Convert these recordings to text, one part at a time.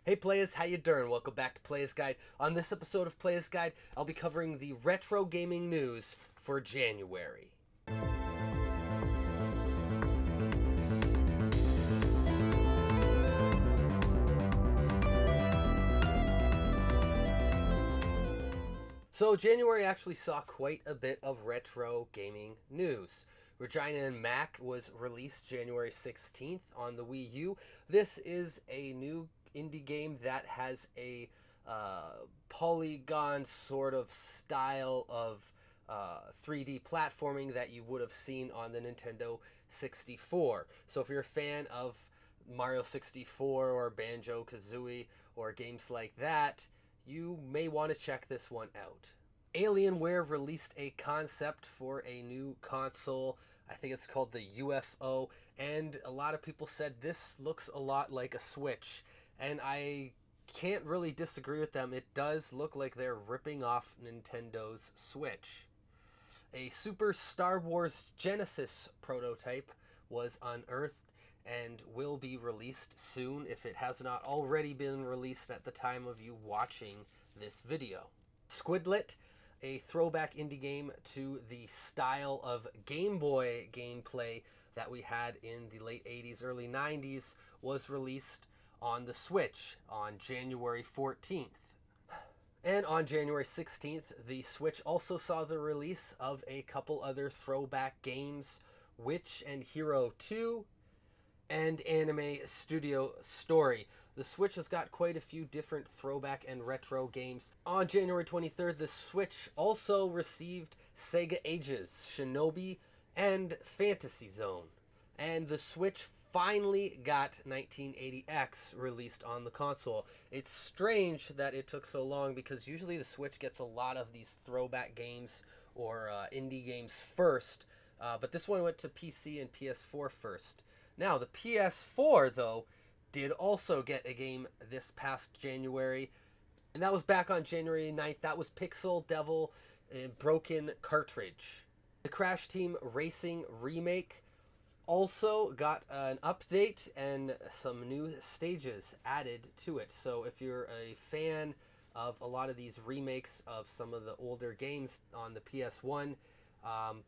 Hey Playas, how you doing? Welcome back to Playas Guide. On this episode of Playas Guide, I'll be covering the retro gaming news for January. So January actually saw quite a bit of retro gaming news. Regina and Mac was released January 16th on the Wii U. This is a new indie game that has a polygon sort of style of 3D platforming that you would have seen on the Nintendo 64. So if you're a fan of Mario 64 or Banjo-Kazooie or games like that, you may want to check this one out. Alienware released a concept for a new console. I think it's called the UFO, and a lot of people said this looks a lot like a Switch, and I can't really disagree with them. It does look like they're ripping off Nintendo's Switch. A Super Star Wars Genesis prototype was unearthed and will be released soon if it has not already been released at the time of you watching this video. Squidlite, a throwback indie game to the style of Game Boy gameplay that we had in the late 80s, early 90s, was released on the Switch on January 14th. And on January 16th, the Switch also saw the release of a couple other throwback games, Witch and Hero 2, and Anime Studio Story. The Switch has got quite a few different throwback and retro games. On January 23rd, the Switch also received Sega Ages, Shinobi, and Fantasy Zone. And the Switch finally got 1980X released on the console. It's strange that it took so long because usually the Switch gets a lot of these throwback games or indie games first, but this one went to PC and PS4 first. Now, the PS4, though, did also get a game this past January, and that was back on January 9th. That was Pixel Devil Broken Cartridge. The Crash Team Racing remake also got an update and some new stages added to it. So if you're a fan of a lot of these remakes of some of the older games on the PS1,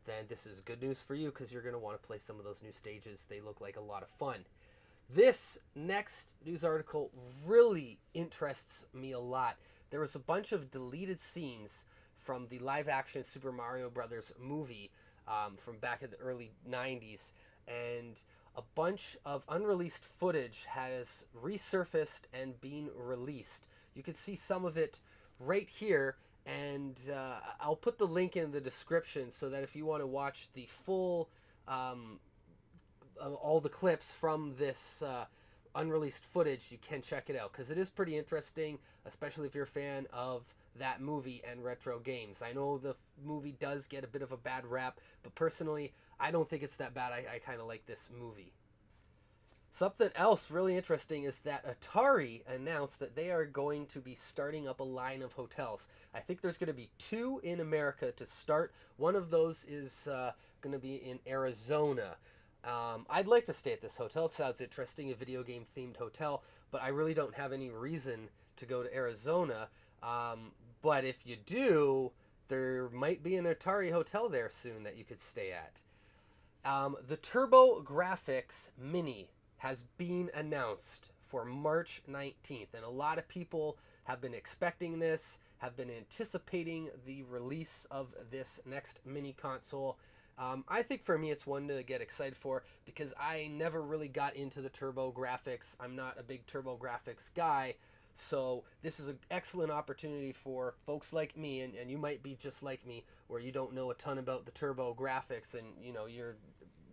then this is good news for you because you're going to want to play some of those new stages. They look like a lot of fun. This next news article really interests me a lot. There was a bunch of deleted scenes from the live-action Super Mario Brothers movie from back in the early 90s, and a bunch of unreleased footage has resurfaced and been released. You can see some of it right here, and I'll put the link in the description so that if you want to watch the full all the clips from this unreleased footage, you can check it out because it is pretty interesting, especially if you're a fan of that movie and retro games. I know the movie does get a bit of a bad rap, but personally, I don't think it's that bad. I kind of like this movie. Something else really interesting is that Atari announced that they are going to be starting up a line of hotels. I think there's going to be 2 in America to start. One of those is going to be in Arizona. I'd like to stay at this hotel. It sounds interesting, a video game themed hotel, but I really don't have any reason to go to Arizona. But if you do, there might be an Atari Hotel there soon that you could stay at. The TurboGrafx Mini has been announced for March 19th, and a lot of people have been expecting this, have been anticipating the release of this next mini console. I think for me it's one to get excited for because I never really got into the TurboGrafx. I'm not a big TurboGrafx guy, so this is an excellent opportunity for folks like me, and you might be just like me, where you don't know a ton about the TurboGrafx, and you know you're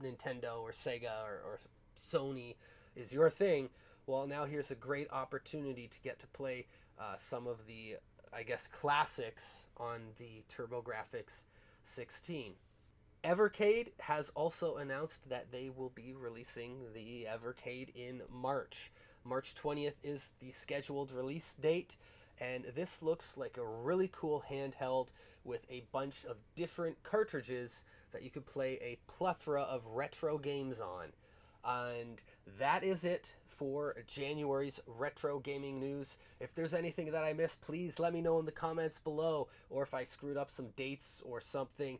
Nintendo or Sega or Sony is your thing. Well, now here's a great opportunity to get to play some of the, I guess, classics on the TurboGrafx 16. Evercade has also announced that they will be releasing the Evercade in March. March 20th is the scheduled release date, and this looks like a really cool handheld with a bunch of different cartridges that you could play a plethora of retro games on. And that is it for January's retro gaming news. If there's anything that I missed, please let me know in the comments below. Or if I screwed up some dates or something,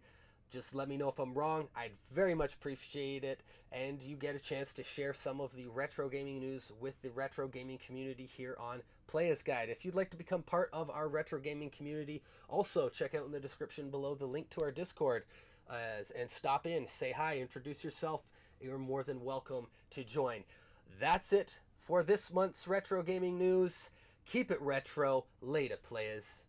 just let me know if I'm wrong. I'd very much appreciate it. And you get a chance to share some of the retro gaming news with the retro gaming community here on Playas Guide. If you'd like to become part of our retro gaming community, also check out in the description below the link to our Discord. And stop in, say hi, introduce yourself. You're more than welcome to join. That's it for this month's retro gaming news. Keep it retro. Later, players.